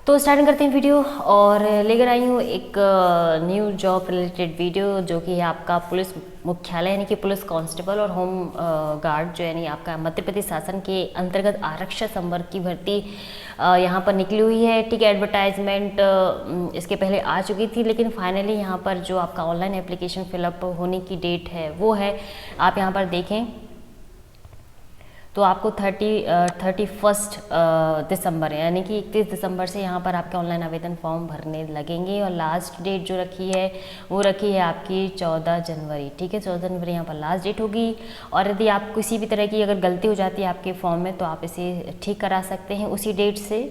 तो स्टार्ट करते हैं वीडियो और लेकर आई हूँ एक न्यू जॉब रिलेटेड वीडियो जो कि है आपका पुलिस मुख्यालय यानी कि पुलिस कांस्टेबल और होम गार्ड जो यानी आपका मध्य प्रदेश शासन के अंतर्गत आरक्षक संवर्ग की भर्ती यहाँ पर निकली हुई है। ठीक है, एडवर्टाइजमेंट इसके पहले आ चुकी थी, लेकिन फाइनली यहाँ पर जो आपका ऑनलाइन एप्लीकेशन फिलअप होने की डेट है वो है, आप यहाँ पर देखें तो आपको 31 दिसंबर यानी कि 31 दिसंबर से यहाँ पर आपके ऑनलाइन आवेदन फॉर्म भरने लगेंगे और लास्ट डेट जो रखी है वो रखी है आपकी 14 जनवरी। ठीक है, 14 जनवरी यहाँ पर लास्ट डेट होगी। और यदि आप किसी भी तरह की अगर गलती हो जाती है आपके फॉर्म में तो आप इसे ठीक करा सकते हैं उसी डेट से,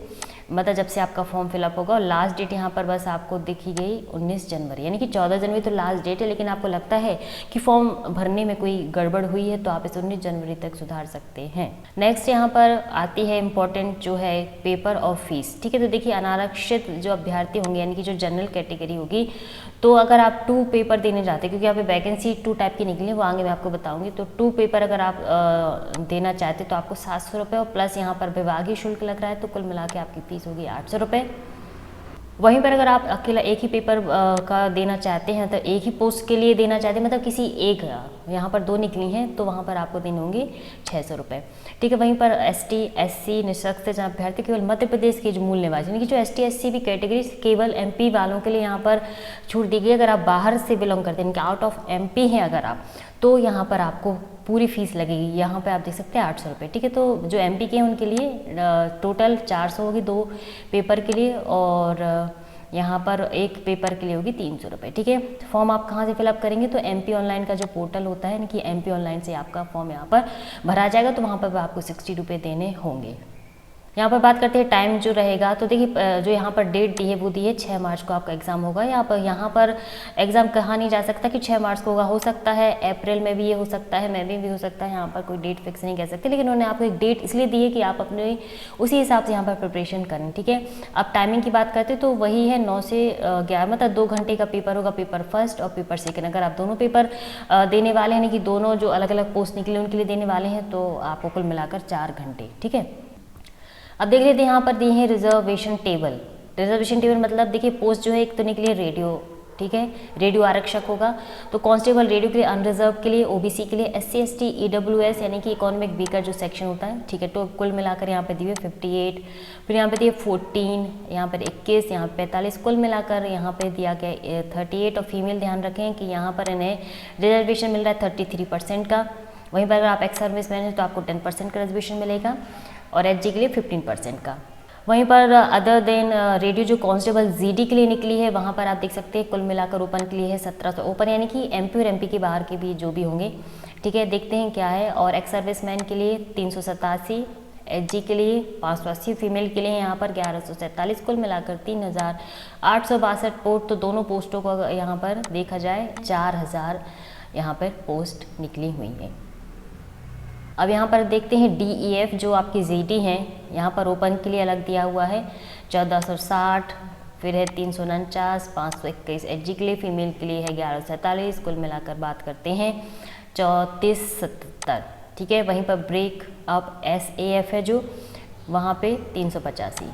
मतलब जब से आपका फॉर्म फिलअप होगा। और लास्ट डेट यहाँ पर बस आपको देखी गई 19 जनवरी, यानी कि 14 जनवरी तो लास्ट डेट है, लेकिन आपको लगता है कि फॉर्म भरने में कोई गड़बड़ हुई है तो आप इसे 19 जनवरी तक सुधार सकते हैं। नेक्स्ट यहाँ पर आती है इम्पोर्टेंट जो है पेपर और फीस। ठीक है, तो देखिए अनारक्षित जो अभ्यर्थी होंगे यानी कि जो जनरल कैटेगरी होगी, तो अगर आप 2 पेपर देने जाते हैं, क्योंकि यहाँ पे वैकेंसी 2 टाइप की निकली है, वो आगे मैं आपको बताऊंगी। तो 2 पेपर अगर आप देना चाहते तो आपको 700 रुपये और प्लस यहाँ पर विभागीय शुल्क लग रहा है, तो कुल मिला के आपकी फीस होगी 800 रुपये। वहीं पर अगर आप अकेला एक ही पेपर का देना चाहते हैं, तो एक ही पोस्ट के लिए देना चाहते हैं, मतलब किसी एक, यहाँ पर 2 निकली हैं तो वहाँ पर आपको देने होंगे 600 रुपये। ठीक है, वहीं पर ST SC निःशक्त अभ्यर्थी केवल मध्य प्रदेश के जो मूल निवासी यानी कि जो ST SC भी कैटेगरी केवल MP वालों के लिए यहाँ पर छूट दी गई। अगर आप बाहर से बिलोंग करते हैं, आउट ऑफ MP हैं अगर आप, तो यहाँ पर आपको पूरी फीस लगेगी। यहाँ पे आप देख सकते हैं 800 रुपये। ठीक है, तो जो MP के हैं उनके लिए टोटल 400 होगी 2 पेपर के लिए, और यहाँ पर एक पेपर के लिए होगी 300 रुपये। ठीक है, फॉर्म आप कहाँ से फिलअप करेंगे तो MP ऑनलाइन का जो पोर्टल होता है यानी कि MP ऑनलाइन से आपका फॉर्म यहाँ पर भरा जाएगा, तो वहाँ पर आपको 60 रुपये देने होंगे। यहाँ पर बात करते हैं टाइम जो रहेगा, तो देखिए जो यहाँ पर डेट दी है वो दी है 6 मार्च को आपका एग्ज़ाम होगा। यहाँ पर एग्ज़ाम कहा नहीं जा सकता कि 6 मार्च को होगा, हो सकता है अप्रैल में भी ये हो सकता है, मई में भी हो सकता है, यहाँ पर कोई डेट फिक्स नहीं कह सकते, लेकिन उन्होंने आपको एक डेट इसलिए दी है कि आप अपने उसी हिसाब से यहाँ पर प्रिपरेशन करें। ठीक है, अब टाइमिंग की बात करते तो वही है 9 से 11, मतलब 2 घंटे का पेपर होगा, पेपर फर्स्ट और पेपर सेकेंड। अगर आप दोनों पेपर देने वाले हैं, यानी कि दोनों जो अलग अलग पोस्ट निकले उनके लिए देने वाले हैं, तो आपको कुल मिलाकर 4 घंटे। ठीक है, अब देख लेते हैं यहाँ पर दिए हैं रिजर्वेशन टेबल। रिजर्वेशन टेबल मतलब देखिए पोस्ट जो है एक तो निकली है रेडियो, ठीक है, रेडियो आरक्षक होगा, तो कांस्टेबल रेडियो के लिए, अनरिजर्व के लिए, OBC के लिए, SC ST EWS यानी कि इकोनॉमिक वीकर जो सेक्शन होता है। ठीक है, तो कुल मिलाकर यहाँ पे दिए 58, फिर यहाँ पे दिए 14, यहाँ पर 21, यहाँ 45, कुल मिलाकर यहाँ पे दिया गया 38। और फीमेल ध्यान रखें कि यहाँ पर इन्हें रिजर्वेशन मिल रहा है 33% का। वहीं पर अगर आप एक्स सर्विस मैन हैं तो आपको 10% का रिजर्वेशन मिलेगा और HG के लिए 15% का। वहीं पर अदर देन रेडियो जो कांस्टेबल GD के लिए निकली है, वहाँ पर आप देख सकते हैं कुल मिलाकर ओपन के लिए है 1700, ओपन यानी कि MP और MP के बाहर के भी जो भी होंगे। ठीक है, देखते हैं क्या है। और एक्स सर्विस मैन के लिए 387, HG के लिए 580, फीमेल के लिए यहाँ पर 1147, कुल मिलाकर 3862 पोस्ट। तो दोनों पोस्टों को अगर यहाँ पर देखा जाए 4000 यहाँ पर पोस्ट निकली हुई है। अब यहाँ पर देखते हैं DEF जो आपकी GD हैं, यहाँ पर ओपन के लिए अलग दिया हुआ है 1460, फिर है 349, 521 HG के लिए, फीमेल के लिए है 1147, कुल मिलाकर बात करते हैं 3470। ठीक है, वहीं पर ब्रेक अप SAF है जो, वहाँ पे 385।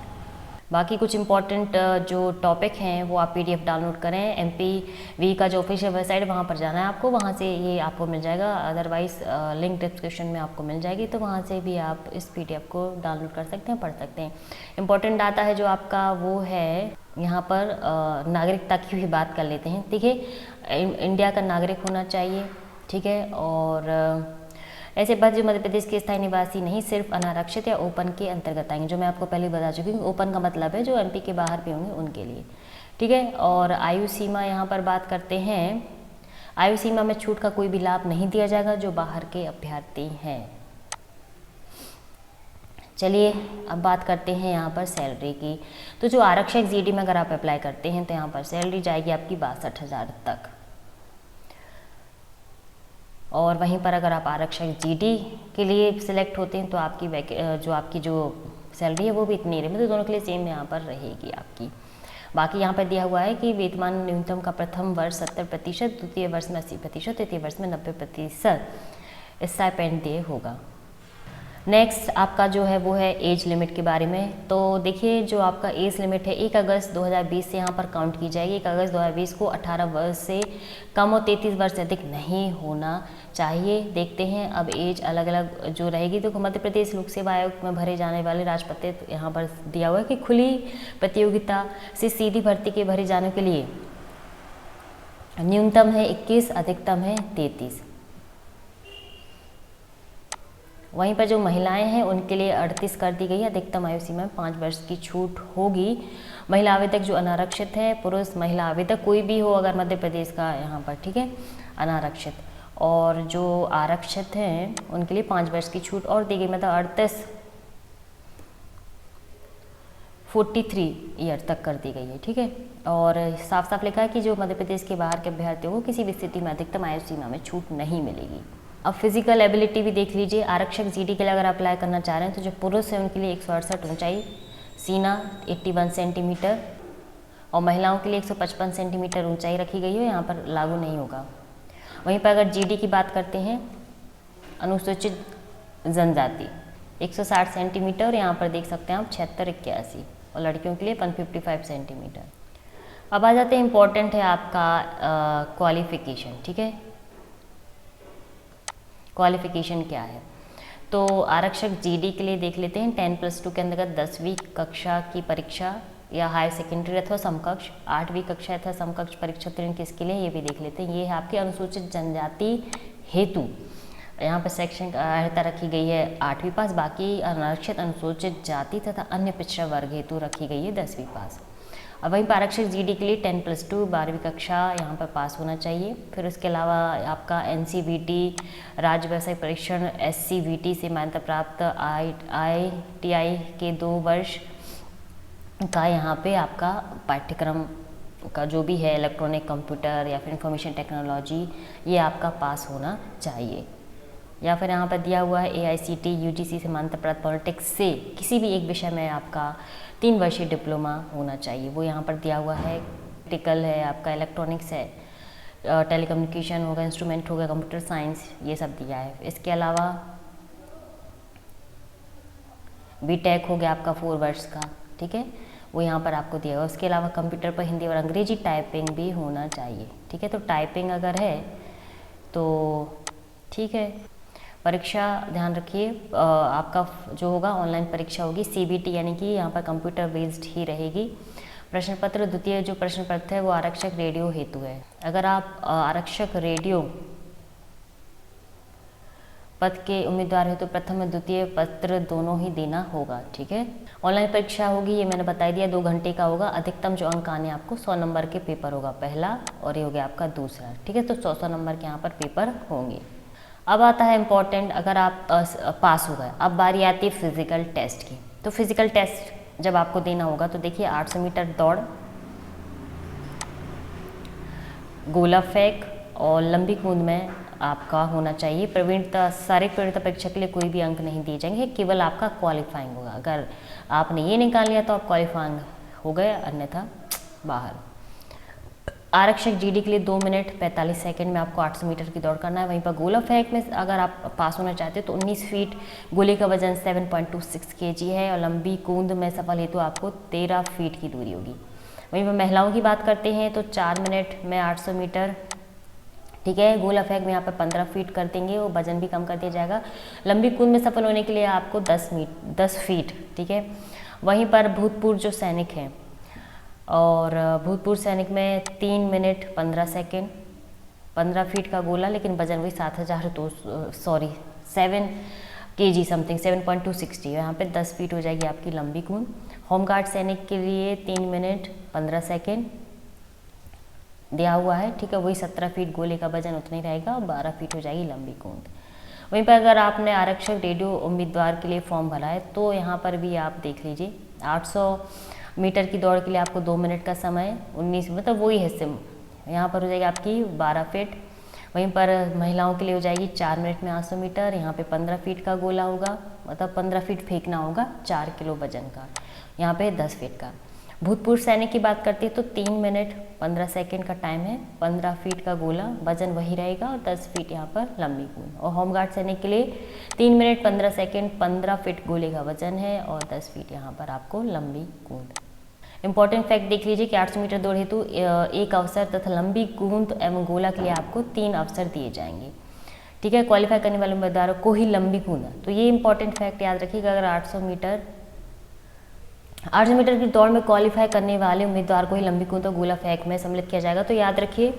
बाकी कुछ इंपॉर्टेंट जो टॉपिक हैं वो आप PDF डाउनलोड करें। MPV का जो ऑफिशियल वेबसाइट वहाँ पर जाना है आपको, वहाँ से ये आपको मिल जाएगा, अदरवाइज लिंक डिस्क्रिप्शन में आपको मिल जाएगी, तो वहाँ से भी आप इस PDF को डाउनलोड कर सकते हैं, पढ़ सकते हैं। इंपॉर्टेंट डाटा है जो आपका वो है यहाँ पर नागरिकता की भी बात कर लेते हैं। देखिए इंडिया का नागरिक होना चाहिए। ठीक है, और ऐसे बात जो मध्य प्रदेश के स्थायी निवासी नहीं, सिर्फ अनारक्षित या ओपन के अंतर्गत आएंगे, जो मैं आपको पहले बता चुकी हूँ। ओपन का मतलब है जो MP के बाहर भी होंगे उनके लिए। ठीक है, और आयु सीमा यहाँ पर बात करते हैं, आयु सीमा में छूट का कोई भी लाभ नहीं दिया जाएगा जो बाहर के अभ्यर्थी हैं। चलिए अब बात करते हैं यहाँ पर सैलरी की। तो जो आरक्षक GD में अगर आप अप्लाई करते हैं तो यहाँ पर सैलरी जाएगी आपकी 62,000 तक। और वहीं पर अगर आप आरक्षक GD के लिए सिलेक्ट होते हैं तो आपकी जो सैलरी है वो भी इतनी रहेगी, तो दोनों के लिए सेम यहाँ पर रहेगी आपकी। बाकी यहाँ पर दिया हुआ है कि वेतन न्यूनतम का प्रथम वर्ष 70%, द्वितीय वर्ष में 80%, तृतीय वर्ष में 90% स्टाइपेंड दिए होगा। नेक्स्ट आपका जो है वो है एज लिमिट के बारे में। तो देखिए जो आपका एज लिमिट है 1 अगस्त 2020 से यहाँ पर काउंट की जाएगी। 1 अगस्त 2020 को 18 वर्ष से कम और 33 वर्ष से अधिक नहीं होना चाहिए। देखते हैं अब एज अलग अलग जो रहेगी। तो मध्य प्रदेश लोक सेवा आयोग में भरे जाने वाले राजपत्र यहाँ पर दिया हुआ है कि खुली प्रतियोगिता से सीधी भर्ती के भरे जाने के लिए न्यूनतम है 21, अधिकतम है 33। वहीं पर जो महिलाएं हैं उनके लिए 38 कर दी गई है। अधिकतम आयु सीमा में 5 वर्ष की छूट होगी। महिला आवेदक जो अनारक्षित है, पुरुष महिला आवेदक कोई भी हो अगर मध्य प्रदेश का यहाँ पर, ठीक है, अनारक्षित, और जो आरक्षित हैं उनके लिए 5 वर्ष की छूट और दी गई, मतलब 43 ईयर तक कर दी गई है, ठीक है। और साफ साफ लिखा है कि जो मध्य प्रदेश के बाहर के अभ्यर्थियों को किसी भी स्थिति में अधिकतम आयु सीमा में छूट नहीं मिलेगी। अब फिजिकल एबिलिटी भी देख लीजिए। आरक्षक जीडी के लिए अगर अप्लाई करना चाह रहे हैं तो जो पुरुष है उनके लिए 168 ऊंचाई, सीना 81 सेंटीमीटर, और महिलाओं के लिए 155 सेंटीमीटर ऊंचाई रखी गई है, यहाँ पर लागू नहीं होगा। वहीं पर अगर जीडी की बात करते हैं, अनुसूचित जनजाति 160 सेंटीमीटर, और यहाँ पर देख सकते हैं आप 76-81, और लड़कियों के लिए 155 सेंटीमीटर। अब आ जाते हैं, इम्पॉर्टेंट है आपका क्वालिफिकेशन, ठीक है। क्वालिफिकेशन क्या है, तो आरक्षक जीडी के लिए देख लेते हैं 10+2 के अंतर्गत 10वीं कक्षा की परीक्षा या हायर सेकेंडरी अथवा समकक्ष, 8वीं कक्षा अथवा समकक्ष परीक्षा उत्तीर्ण किसके लिए, ये भी देख लेते हैं। ये है आपकी अनुसूचित जनजाति हेतु, यहाँ पर शैक्षणिक अर्हता रखी गई है 8वीं पास, बाकी अनारक्षित अनुसूचित जाति तथा अन्य पिछड़ा वर्ग हेतु रखी गई है 10वीं पास। अब वहीं पर आरक्षक जीडी के लिए 10+2 12वीं कक्षा यहाँ पर पास होना चाहिए। फिर उसके अलावा आपका एनसीवीटी, राज्य व्यावसायिक परीक्षण एससीवीटी से मान्यता प्राप्त आईटीआई के 2 वर्ष का यहाँ पे आपका पाठ्यक्रम का जो भी है, इलेक्ट्रॉनिक, कंप्यूटर या फिर इंफॉर्मेशन टेक्नोलॉजी, ये आपका पास होना चाहिए। या फिर यहाँ पर दिया हुआ है एआईसीटी यूजीसी से मान्यता प्राप्त पॉलिटिक्स से किसी भी एक विषय में आपका 3 वर्षीय डिप्लोमा होना चाहिए, वो यहाँ पर दिया हुआ है। टेक्निकल है आपका, इलेक्ट्रॉनिक्स है, टेलीकम्युनिकेशन होगा, इंस्ट्रूमेंट होगा, कंप्यूटर साइंस, ये सब दिया है। इसके अलावा बीटेक हो गया आपका 4 वर्ष का, ठीक है, वो यहाँ पर आपको दिया हुआ। उसके अलावा कंप्यूटर पर हिंदी और अंग्रेजी टाइपिंग भी होना चाहिए, ठीक है। तो टाइपिंग अगर है तो ठीक है। परीक्षा ध्यान रखिए, आपका जो होगा ऑनलाइन परीक्षा होगी, सीबीटी यानी कि यहाँ पर कंप्यूटर बेस्ड ही रहेगी। प्रश्न पत्र द्वितीय जो प्रश्न पत्र है वो आरक्षक रेडियो हेतु है। अगर आप आरक्षक रेडियो पद के उम्मीदवार है तो प्रथम और द्वितीय पत्र दोनों ही देना होगा, ठीक है। ऑनलाइन परीक्षा होगी, ये मैंने बता दिया, 2 घंटे का होगा। अधिकतम जो अंक आने आपको 100 नंबर के पेपर होगा पहला, और ये हो गया आपका दूसरा, ठीक है। तो 100 नंबर के यहाँ पर पेपर होंगे। अब आता है इम्पॉर्टेंट, अगर आप पास हो गए, अब बारी आती है फिजिकल टेस्ट की। तो फिजिकल टेस्ट जब आपको देना होगा तो देखिए 800 मीटर दौड़, गोला फेंक और लंबी कूद में आपका होना चाहिए। प्रवीणता, शारीरिक प्रवीणता परीक्षा के लिए कोई भी अंक नहीं दिए जाएंगे, केवल आपका क्वालिफाइंग होगा। अगर आपने ये निकाल लिया तो आप क्वालिफाइंग हो गए, अन्यथा बाहर। आरक्षक जीडी के लिए 2 मिनट 45 सेकंड में आपको 800 मीटर की दौड़ करना है। वहीं पर गोला फेंक में अगर आप पास होना चाहते हो तो 19 फीट, गोले का वजन 7.26 kg है, और लंबी कूद में सफल हेतु आपको 13 फीट की दूरी होगी। वहीं पर महिलाओं की बात करते हैं तो 4 मिनट में 800 मीटर, ठीक है। गोला फेंक में यहाँ पर 15 फीट कर देंगे और वजन भी कम कर दिया जाएगा। लंबी कूद में सफल होने के लिए आपको 10 फीट, ठीक है। वहीं पर भूतपूर्व जो सैनिक हैं, और भूतपूर्व सैनिक में 3 मिनट 15 सेकेंड, 15 फीट का गोला, लेकिन वजन वही 7 kg समथिंग, 7.260, यहाँ पे 10 फीट हो जाएगी आपकी लंबी कूद। होमगार्ड सैनिक के लिए 3 मिनट 15 सेकेंड दिया हुआ है, ठीक है। वही 17 फीट, गोले का वजन उतना ही रहेगा, और 12 फीट हो जाएगी लंबी कूद। वहीं पर अगर आपने आरक्षक रेडियो उम्मीदवार के लिए फॉर्म भरा है तो यहाँ पर भी आप देख लीजिए, 800 मीटर की दौड़ के लिए आपको 2 मिनट का समय, 19 मतलब वही है सिम, यहाँ पर हो जाएगी आपकी 12 फीट। वहीं पर महिलाओं के लिए हो जाएगी 4 मिनट में 800 मीटर, यहाँ पे 15 फीट का गोला होगा, मतलब 15 फीट फेंकना होगा, 4 किलो वजन का, यहाँ पे 10 फीट का। भूतपूर्व सैनिक की बात करते हैं तो 3 मिनट 15 सेकंड का टाइम है, 15 फीट का गोला, वजन वही रहेगा और 10 फीट यहाँ पर लंबी कूद। और होमगार्ड सैनिक के लिए 3 मिनट 15 सेकंड, 15 फीट गोले का वजन है और 10 फीट यहाँ पर आपको लंबी कूद। इंपॉर्टेंट फैक्ट देख लीजिए कि 800 मीटर दौड़ हेतु एक अवसर तथा लंबी कूद एवं गोला के लिए आपको 3 अवसर दिए जाएंगे। ठीक है, क्वालिफाई करने वाले उम्मीदवारों को ही लंबी कूद। तो ये इंपॉर्टेंट फैक्ट याद रखिएगा, अगर 800 मीटर की दौड़ में क्वालिफाई करने वाले उम्मीदवार को ही लंबी कूद और गोला फेंक में सम्मिलित किया जाएगा। तो याद रखिए,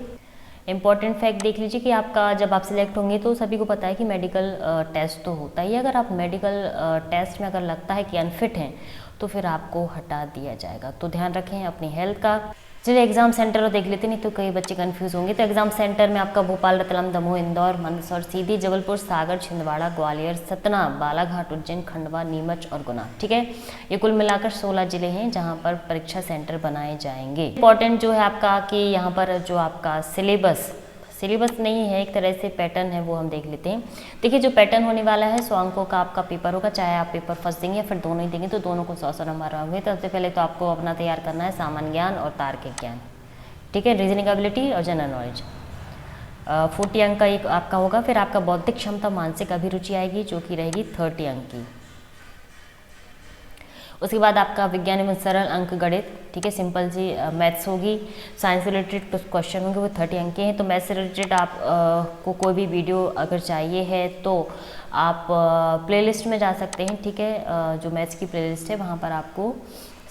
इंपॉर्टेंट फैक्ट देख लीजिए कि आपका जब आप सिलेक्ट होंगे तो सभी को पता है कि मेडिकल टेस्ट तो होता ही है। अगर आप मेडिकल टेस्ट में अगर लगता है कि अनफिट हैं तो फिर आपको हटा दिया जाएगा। तो ध्यान रखें अपनी हेल्थ का। चलिए एग्जाम सेंटर देख लेते, नहीं तो कई बच्चे कंफ्यूज होंगे। तो एग्जाम सेंटर में आपका भोपाल, रतलाम, दमोह, इंदौर, मंदसौर, सीधी, जबलपुर, सागर, छिंदवाड़ा, ग्वालियर, सतना, बालाघाट, उज्जैन, खंडवा, नीमच और गुना। ठीक है, ये कुल मिलाकर 16 जिले हैं जहां पर परीक्षा सेंटर बनाए जाएंगे। इंपॉर्टेंट जो है आपका कि यहाँ पर जो आपका सिलेबस नहीं है, एक तरह से पैटर्न है, वो हम देख लेते हैं। देखिए जो पैटर्न होने वाला है 100 अंकों का आपका पेपर होगा, चाहे आप पेपर फर्स्ट देंगे या फिर दोनों ही देंगे तो दोनों को 100 नंबर होंगे। तो सबसे पहले तो आपको अपना तैयार करना है सामान्य ज्ञान और तार्किक ज्ञान। ठीक है, रीजनिंग एबिलिटी और जनरल नॉलेज 40 अंक का एक आपका होगा। फिर आपका बौद्धिक क्षमता, मानसिक अभिरुचि आएगी जो कि रहेगी 30 अंक की। उसके बाद आपका विज्ञान एवं सरल अंक गणित, ठीक है, सिंपल सी मैथ्स होगी। साइंस से रिलेटेड कुछ क्वेश्चन होंगे, वो 30 अंक के हैं। तो मैथ्स से रिलेटेड आप को कोई भी वीडियो अगर चाहिए है तो आप प्लेलिस्ट में जा सकते हैं। ठीक है, जो मैथ्स की प्लेलिस्ट है वहाँ पर आपको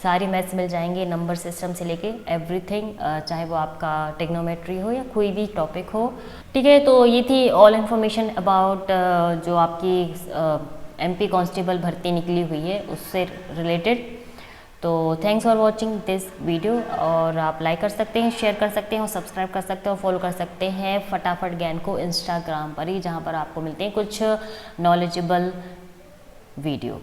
सारी मैथ्स मिल जाएंगे, नंबर सिस्टम से लेके एवरीथिंग, चाहे वो आपका टिग्नोमेट्री हो या कोई भी टॉपिक हो। ठीक है, तो ये थी ऑल इन्फॉर्मेशन अबाउट जो आपकी MP कांस्टेबल भर्ती निकली हुई है उससे रिलेटेड। तो thanks for watching this video. और आप लाइक कर सकते हैं, शेयर कर सकते हैं और सब्सक्राइब कर सकते हैं और फॉलो कर सकते हैं फटाफट ज्ञान को इंस्टाग्राम पर ही, जहाँ पर आपको मिलते हैं कुछ नॉलेजेबल वीडियो।